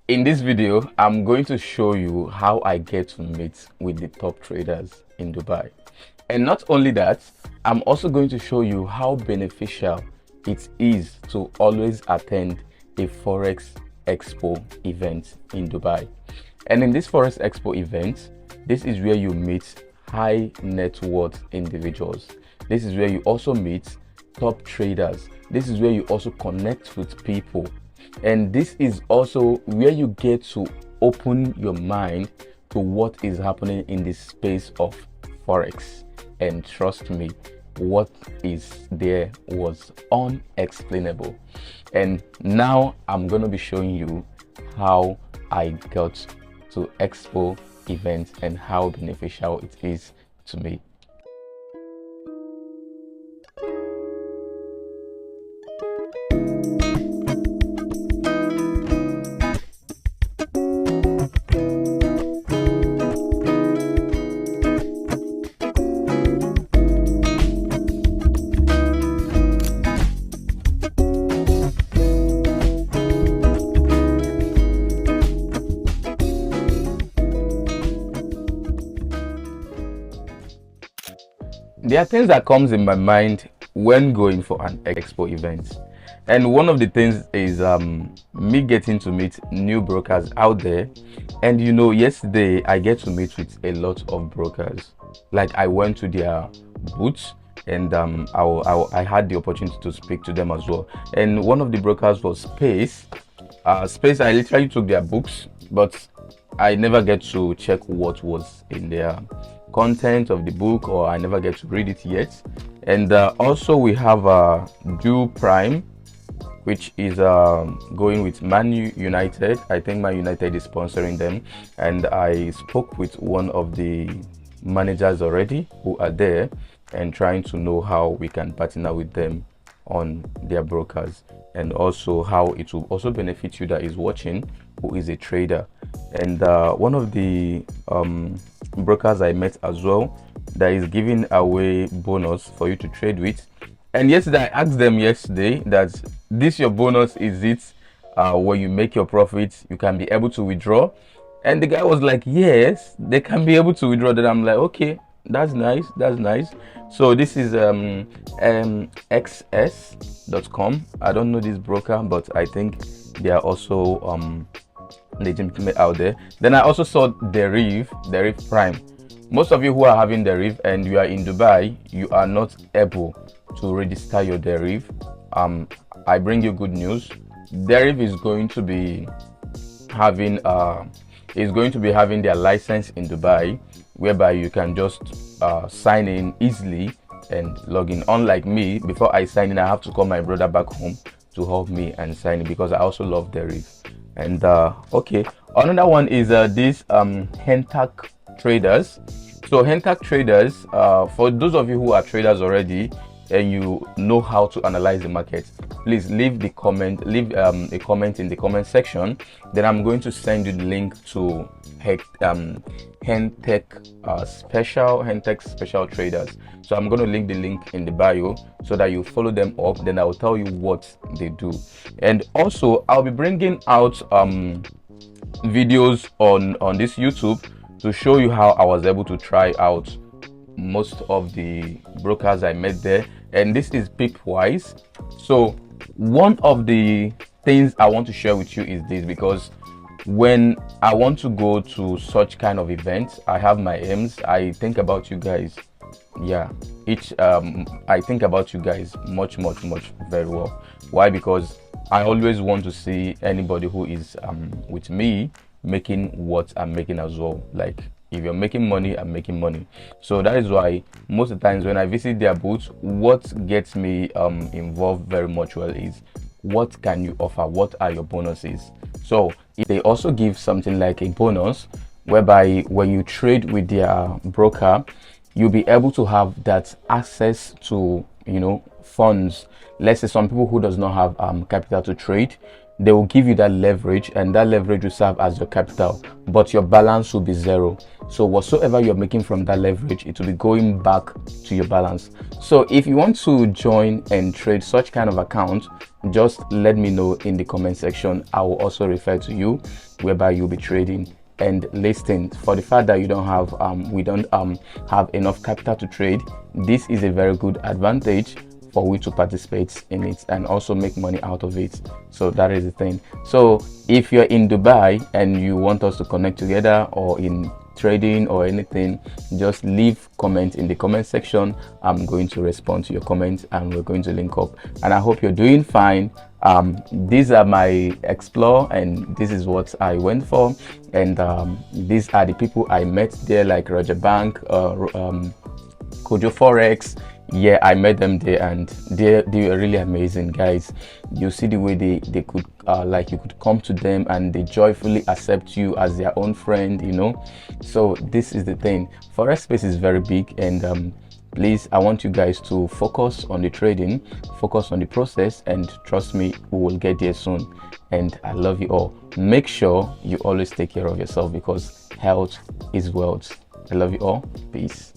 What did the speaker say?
In this video, I'm going to show you how I get to meet with the top traders in Dubai. And not only that, I'm also going to show you how beneficial it is to always attend a Forex Expo event in Dubai. And in this Forex Expo event, this is where you meet high net worth individuals. This is where you also meet top traders. This is where you also connect with people. And this is also where you get to open your mind to what is happening in the space of Forex. And trust me, what is there was unexplainable. And now I'm going to be showing you how I got to Expo events and how beneficial it is to me. There are things that comes in my mind when going for an expo event, and one of the things is me getting to meet new brokers out there. And yesterday I get to meet with a lot of brokers. Like, I went to their booths and I had the opportunity to speak to them as well. And one of the brokers was Space. Space, I literally took their books, but I never get to check what was in their content of the book, or I never get to read it yet. And also we have Do Prime, which is going with Man United. I think Man United is sponsoring them, and I spoke with one of the managers already who are there and trying to know how we can partner with them on their brokers, and also how it will also benefit you that is watching who is a trader. And one of the brokers I met as well that is giving away bonus for you to trade with. And yesterday I asked them that this your bonus, is it when you make your profits you can be able to withdraw? And the guy was like, yes, they can be able to withdraw. Then I'm like, okay, that's nice. So this is xs.com. I don't know this broker, but I think they are also legitimate out there. Then I also saw Deriv Prime. Most of you who are having Deriv and you are in Dubai, you are not able to register your Deriv. I bring you good news. Deriv is going to be having their license in Dubai, whereby you can just sign in easily and log in. Unlike me, before I sign in, I have to call my brother back home to help me and sign in, because I also love Deriv. And okay, another one is this Fintech traders. So Fintech traders, for those of you who are traders already and you know how to analyze the market, please leave a comment in the comment section. Then I'm going to send you the link to Fintech special traders. So I'm going to link the link in the bio so that you follow them up. Then I'll tell you what they do. And also I'll be bringing out videos on this YouTube to show you how I was able to try out most of the brokers I met there. And this is Pip-wise. So one of the things I want to share with you is this, because when I want to go to such kind of events, I have my aims. I think about you guys. Yeah, I think about you guys much very well. Why? Because I always want to see anybody who is with me making what I'm making as well. Like, if you're making money, I'm making money. So that is why most of the times when I visit their booths, what gets me involved very much well is, what can you offer? What are your bonuses? So if they also give something like a bonus, whereby when you trade with their broker, you'll be able to have that access to funds. Let's say some people who does not have capital to trade, they will give you that leverage, and that leverage will serve as your capital, but your balance will be zero. So whatsoever you're making from that leverage, it will be going back to your balance. So if you want to join and trade such kind of account, just let me know in the comment section. I will also refer to you whereby you'll be trading and listing. For the fact that you don't have we don't have enough capital to trade, this is a very good advantage for we to participate in it and also make money out of it. So that is the thing. So if you're in Dubai and you want us to connect together, or in trading or anything, just leave comment in the comment section. I'm going to respond to your comments and we're going to link up. And I hope you're doing fine. These are my explore, and this is what I went for, and these are the people I met there, like Roger Bank, Kojo Forex. Yeah, I met them there, and they were really amazing guys. You see the way they could like, you could come to them and they joyfully accept you as their own friend, you know. So this is the thing. Forex space is very big, and please, I want you guys to focus on the trading, focus on the process, and trust me, we will get there soon. And I love you all. Make sure you always take care of yourself, because health is wealth. I love you all. Peace.